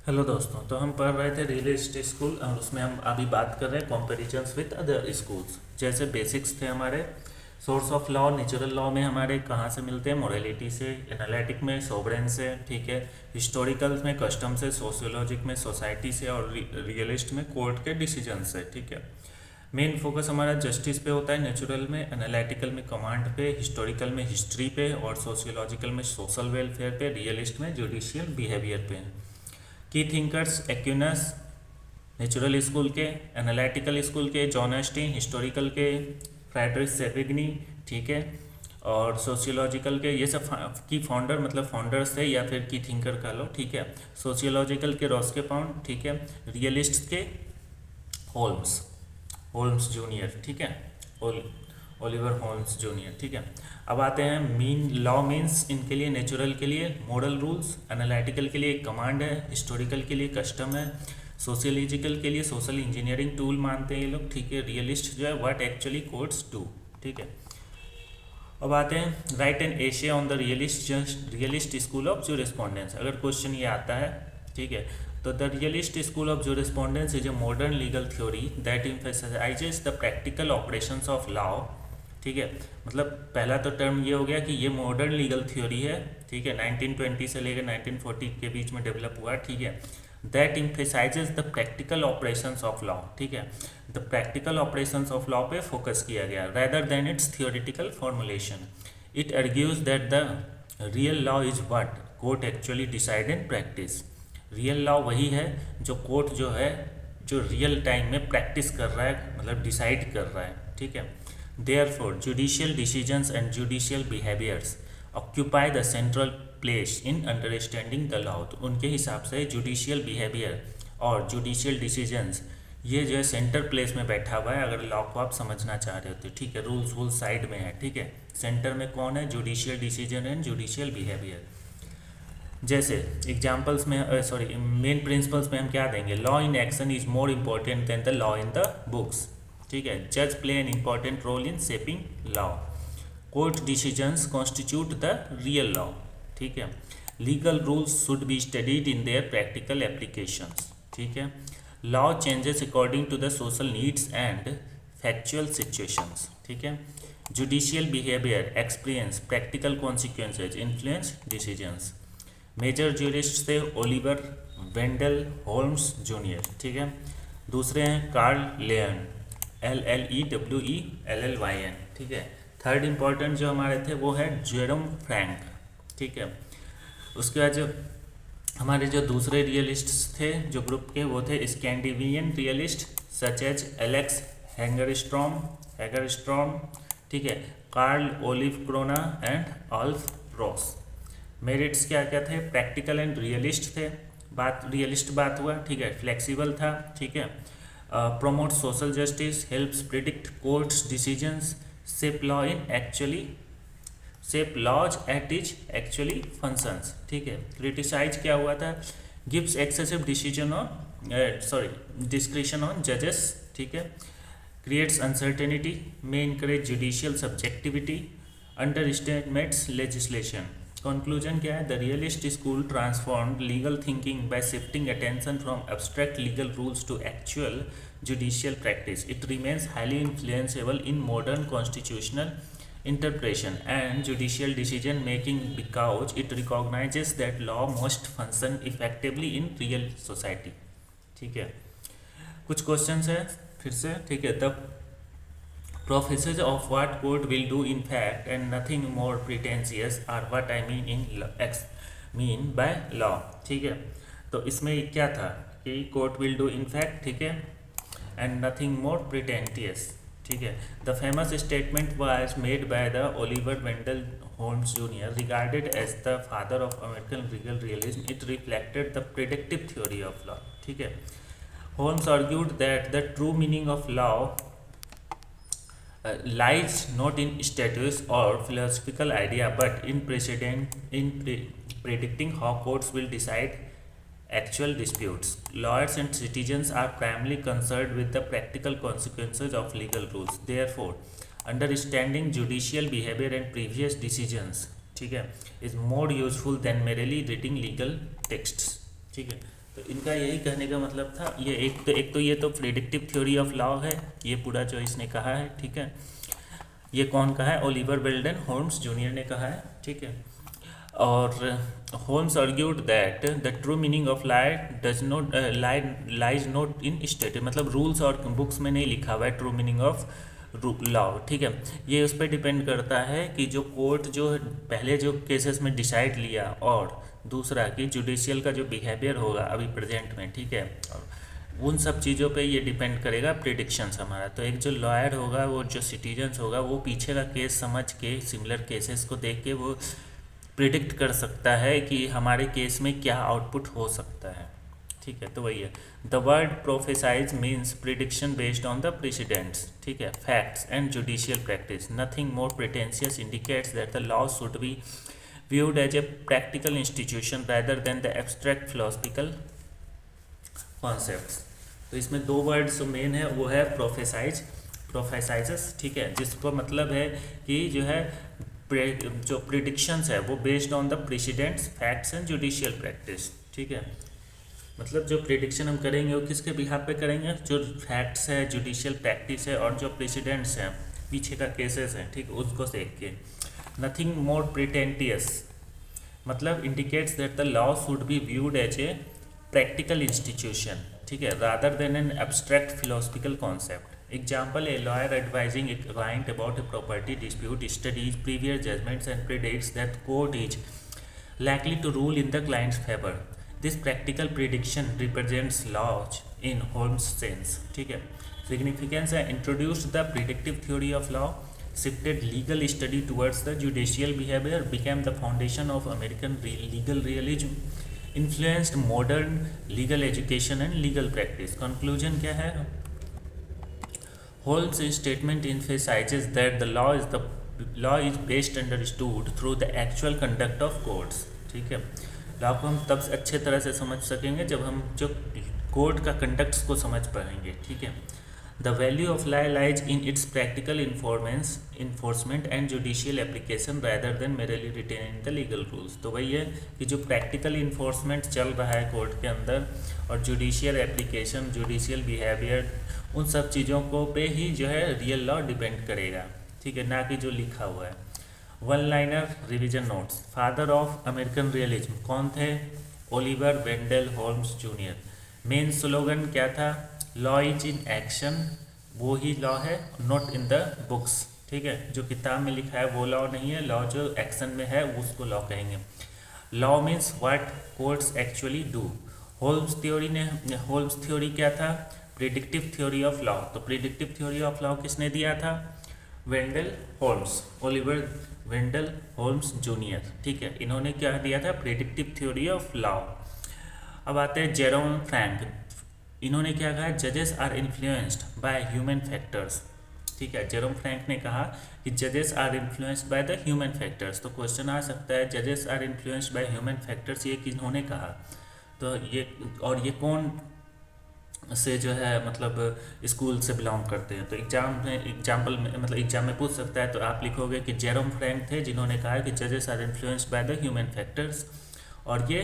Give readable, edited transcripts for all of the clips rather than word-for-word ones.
Hello दोस्तों, तो हम पढ़ रहे थे रियलिस्ट स्कूल और उसमें हम अभी बात कर रहे हैं कंपैरिजंस विद अदर स्कूल्स। जैसे बेसिक्स थे हमारे, source of law, natural law में हमारे कहाँ से मिलते हैं, मोरालिटी से, एनालिटिक में सोवरेन से, ठीक है, हिस्टोरिकल में कस्टम से, सोशियोलॉजिक में सोसाइटी से, और रियलिस्ट में कोर्ट के डिसीजन से, ठीक है। मेन फोकस हमारा जस्टिस पे होता है, नेचुरल में, एनालिटिकल में कमांड पे, हिस्टोरिकल में हिस्ट्री पे, और सोशियोलॉजिकल में सोशल वेलफेयर पे, रियलिस्ट में जुडिशियल बिहेवियर पे। की थिंकर्स एक्यूनस नेचुरल स्कूल के, एनालिटिकल स्कूल के जॉन ऑस्टिन, हिस्टोरिकल के फ्रेडरिक सेविग्नी, ठीक है, और सोशियोलॉजिकल के ये सब की फाउंडर मतलब फाउंडर्स थे या फिर की थिंकर कह लो, ठीक है। सोशियोलॉजिकल के रॉस्के पाउंड, ठीक है। रियलिस्ट के होल्म्स होल्म्स जूनियर, ठीक है, ओलिवर होल्म्स जूनियर, ठीक है। अब आते हैं मीन लॉ मीन्स इनके लिए, नेचुरल के लिए मॉडल रूल्स, एनालिटिकल के लिए कमांड है, हिस्टोरिकल के लिए कस्टम है, सोशियोलॉजिकल के लिए सोशल इंजीनियरिंग टूल मानते हैं ये लोग, ठीक है। रियलिस्ट जो है व्हाट एक्चुअली कोर्ट्स डू, ठीक है। अब आते हैं write an essay on the realist school of jurisprudence. अगर क्वेश्चन ये आता है, ठीक है, तो the realist school of jurisprudence is a modern legal theory that emphasises the practical operations of law, ठीक है। मतलब पहला तो टर्म ये हो गया कि ये मॉडर्न लीगल थ्योरी है, ठीक है, 1920 से लेकर 1940 के बीच में डेवलप हुआ, ठीक है। That emphasises the practical operations of law, ठीक है, the practical operations of law पे फोकस किया गया rather than it's theoretical formulation. It argues that the real law is what court actually decide in practice. Real law वही है जो court जो है जो रियल टाइम में प्रैक्टिस कर रहा है, मतलब डिसाइड कर रहा है, ठीक है। Therefore, judicial decisions and judicial behaviors occupy the central place in understanding the law। तो उनके हिसाब से जुडिशियल बिहेवियर और जुडिशियल डिसीजंस ये जो है सेंटर प्लेस में बैठा हुआ है, अगर लॉ को आप समझना चाह रहे हो तो, ठीक है। रूल्स वूल साइड में है, ठीक है, सेंटर में कौन है, judicial decision and judicial behaviour. जैसे एग्जाम्पल्स में सॉरी मेन प्रिंसिपल्स में हम क्या देंगे, law in action is more important than the law in the books, ठीक है। जज play an important role in shaping law. Court decisions constitute the real law, ठीक है। Legal rules should be studied in their practical applications, ठीक है। Law changes according to the social needs and factual situations, ठीक है। Judicial behaviour experience practical consequences influence decisions. Major jurist थे Oliver Wendell Holmes junior, ठीक है। दूसरे हैं Karl Leyen, LLEWELLYN, ठीक है। थर्ड इंपॉर्टेंट जो हमारे थे वो है जेरोम फ्रैंक, ठीक है। उसके बाद जो हमारे जो दूसरे रियलिस्ट थे जो ग्रुप के, वो थे Scandinavian realist such as Alex Hagerstrom, ठीक है, Karl Olivecrona and Alf Ross. Merits क्या क्या थे, प्रैक्टिकल एंड रियलिस्ट थे, रियलिस्ट बात हुआ, ठीक है, फ्लेक्सिबल था, ठीक है, promote social justice, helps predict courts decisions, shape law in actually shape laws at its actually functions, ठीक है। क्रिटिसाइज क्या हुआ था, gives excessive decision on discretion on judges, ठीक है, creates uncertainty, may encourage judicial subjectivity, underestimates legislation। Conclusion क्या है, the realist school transformed legal thinking by shifting attention from abstract legal rules to actual judicial practice. It remains highly influenceable in modern constitutional interpretation and judicial decision making because it recognizes that law must function effectively in real society, ठीक है। कुछ questions है फिर से, ठीक है। The prophecies of what court will do in fact and nothing more pretentious are what I mean mean by law, ठीक है। तो इसमें क्या था कि court will do in fact, ठीक है, and nothing more pretentious, ठीक है। The famous statement was made by the Oliver Wendell Holmes Jr. regarded as the father of American legal realism. It reflected the predictive theory of law, ठीक है। Holmes argued that the true meaning of law lies not in statutes or philosophical idea but in predicting how courts will decide actual disputes. Lawyers and citizens are primarily concerned with the practical consequences of legal rules. Therefore, understanding judicial behavior and previous decisions, ठीक है, is more useful than merely reading legal texts, ठीक है। तो इनका यही कहने का मतलब था। ये एक तो प्रेडिक्टिव थ्योरी ऑफ लॉ है, ये पूरा जो इसने कहा है, ठीक है। ये कौन कहा है? ओलिवर वेल्डन होम्स जूनियर ने कहा है, ठीक है। और Holmes argued that the true meaning of law does not lies not in state, मतलब रूल्स और बुक्स में नहीं लिखा हुआ है ट्रू मीनिंग ऑफ लॉ, ठीक है। ये उस पर डिपेंड करता है कि जो कोर्ट जो पहले जो केसेस में डिसाइड लिया, और दूसरा कि जुडिशियल का जो बिहेवियर होगा अभी प्रेजेंट में, ठीक है। और उन सब चीज़ों पे ये डिपेंड करेगा प्रिडिक्शंस हमारा। तो एक जो लॉयर होगा, वो जो सिटीजन्स होगा, वो पीछे का केस समझ के, सिमिलर केसेस को देख के वो प्रिडिक्ट कर सकता है कि हमारे केस में क्या आउटपुट हो सकता है, ठीक है। तो वही है, the word prophesise means prediction based on the precedents, ठीक है, facts and judicial practice. Nothing more pretentious indicates that the law should be viewed as a practical institution rather than the abstract philosophical concepts। तो इसमें दो word जो main है वो है प्रोफेसाइजेस, ठीक है, जिसको मतलब है कि जो है जो प्रिडिक्शंस है वो based on the precedents, facts and judicial practice, ठीक है। मतलब जो प्रिडिक्शन हम करेंगे वो किसके बिहाफ पे करेंगे? जो फैक्ट्स है, जुडिशियल प्रैक्टिस है, और जो प्रेसिडेंट्स हैं, पीछे का केसेस हैं, ठीक, उसको देख के। नथिंग मोर प्रिटेंटियस मतलब indicates that the law should be viewed as a practical institution, ठीक है, rather than an abstract philosophical concept. Example, a lawyer advising a client about a property dispute studies previous judgments and predicts that court is likely to rule in the client's favor. This practical prediction represents laws in Holmes' sense, ठीक है। Significance है, introduced the predictive theory of law, shifted legal study towards the judicial behavior, became the foundation of American legal realism, influenced modern legal education and legal practice. Conclusion क्या है? Holmes' statement emphasizes that the law is best understood through the actual conduct of courts, ठीक है। Law को हम तब अच्छे तरह से समझ सकेंगे जब हम जो कोर्ट का कंडक्ट्स को समझ पाएंगे, ठीक है। The value of law lies in its practical enforcement and judicial application rather than merely written in the legal rules. तो वही है कि जो प्रैक्टिकल इन्फोर्समेंट चल रहा है कोर्ट के अंदर, और जुडिशियल एप्लीकेशन, जुडिशियल बिहेवियर, उन सब चीज़ों को पे ही जो है रियल लॉ डिपेंड करेगा, ठीक है, ना कि जो लिखा हुआ है। One liner revision notes. Father of American realism कौन थे? Oliver Wendell Holmes junior. Main slogan क्या था? लॉ इज इन एक्शन, वो ही लॉ है, नॉट इन द बुक्स, ठीक है। जो किताब में लिखा है वो लॉ नहीं है, लॉ जो एक्शन में है उसको लॉ कहेंगे। Law means what courts actually do. Holmes theory क्या था? Predictive theory of law. तो प्रिडिक्टिव थ्योरी ऑफ लॉ किसने दिया था? Wendell Holmes, Oliver Wendell Holmes junior, ठीक है। इन्होंने क्या दिया था? Predictive theory of law. अब आते हैं जेरोम फ्रैंक। इन्होंने क्या कहा? जजेस are influenced by human factors, ठीक है। जेरोम फ्रैंक ने कहा कि जजेस are influenced by the human factors. तो क्वेश्चन आ सकता है, जजेस are influenced by human factors, ये किन्होंने कहा? तो ये कौन से जो है मतलब स्कूल से बिलोंग करते हैं? तो एग्जाम्पल में मतलब एग्जाम में पूछ सकता है, तो आप लिखोगे कि जेरोम फ्रैंक थे जिन्होंने कहा कि जजेस are influenced by the human factors, और ये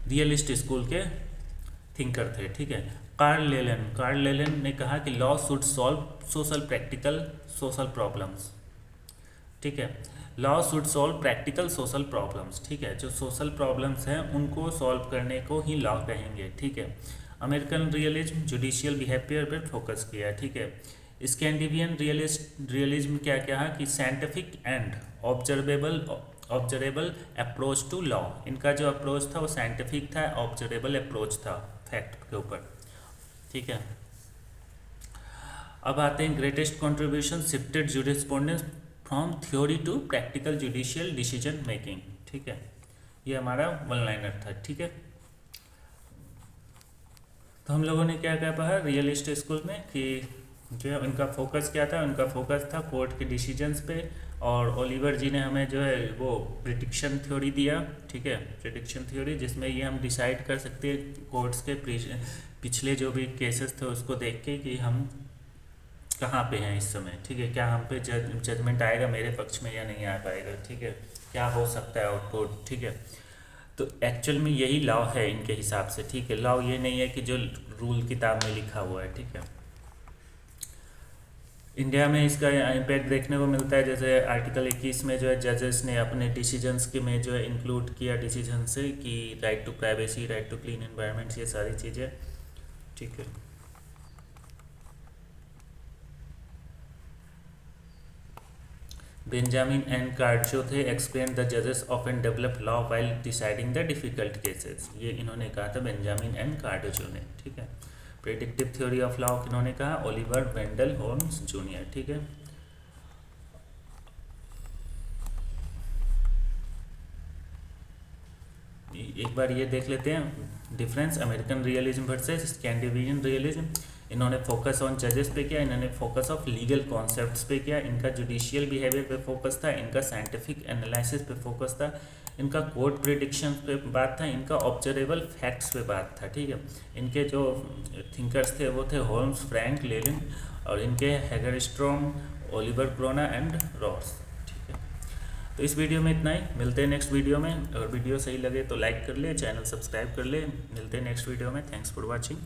रियलिस्ट स्कूल के थिंकर थे, ठीक है। कार्ल लेलन ने कहा कि law should solve practical social problems, ठीक है। Law should solve practical social problems, ठीक है। जो सोशल प्रॉब्लम्स हैं उनको सॉल्व करने को ही लॉ कहेंगे, ठीक है। अमेरिकन रियलिज्म जुडिशियल बिहेवियर पर फोकस किया, ठीक है। स्कैंडिनेवियन रियलिज्म क्या क्या है कि scientific and observable approach to law. इनका जो अप्रोच था वो साइंटिफिक था, ऑब्जर्वेबल अप्रोच था फैक्ट के ऊपर, ठीक है। अब आते हैं greatest contribution, shifted jurisprudence from theory to practical judicial decision making, ठीक है। ये हमारा वन लाइनर था, ठीक है। तो हम लोगों ने क्या क्या पढ़ा रियलिस्ट स्कूल में कि जो है उनका फोकस क्या था? उनका फोकस था कोर्ट के डिसीजंस पे, और ओलिवर जी ने हमें जो है वो प्रिडिक्शन थ्योरी दिया, ठीक है। प्रिडिक्शन थ्योरी जिसमें ये हम डिसाइड कर सकते हैं कोर्ट्स के पिछले जो भी केसेस थे उसको देख के कि हम कहाँ पे हैं इस समय, ठीक है। क्या हम पे जजमेंट आएगा मेरे पक्ष में या नहीं आ पाएगा, ठीक है। क्या हो सकता है आउटपुट, ठीक है। तो एक्चुअल में यही लॉ है इनके हिसाब से, ठीक है। लॉ ये नहीं है कि जो रूल किताब में लिखा हुआ है, ठीक है। इंडिया में इसका इम्पैक्ट देखने को मिलता है, जैसे आर्टिकल 21 में जो है जजेस ने अपने डिसीजंस के में जो है इंक्लूड किया डिसीजन से कि right to privacy, right to clean environment, ये सारी चीज़ें, ठीक है। बेंजामिन एंड कार्ड जो थे एक्सप्लेन द जजेस often develop law while deciding the difficult cases, ये इन्होंने कहा था बेंजामिन एंड कार्डोजो ने, ठीक है। प्रेडिक्टिव थ्योरी ऑफ लॉ इन्होंने कहा ओलिवर वेंडल होम्स जूनियर, ठीक है। एक बार ये देख लेते हैं difference American realism versus Scandinavian realism. इन्होंने फोकस ऑन जजेस पे किया, इन्होंने फोकस ऑफ लीगल कॉन्सेप्ट्स पे किया, इनका जुडिशियल बिहेवियर पे फोकस था, इनका साइंटिफिक एनालिसिस पे फोकस था, इनका कोर्ट प्रिडिक्शन पे बात था, इनका ऑब्जर्वेबल फैक्ट्स पे बात था, ठीक है। इनके जो थिंकर्स थे वो थे होल्म्स, फ्रैंक, लेलिन, और इनके हैगरस्ट्रॉम, ओलिवर क्रोना एंड रॉस, ठीक है। तो इस वीडियो में इतना ही, मिलते हैं नेक्स्ट वीडियो में। अगर वीडियो सही लगे तो लाइक कर ले, चैनल सब्सक्राइब कर ले, मिलते हैं नेक्स्ट वीडियो में। Thanks for watching.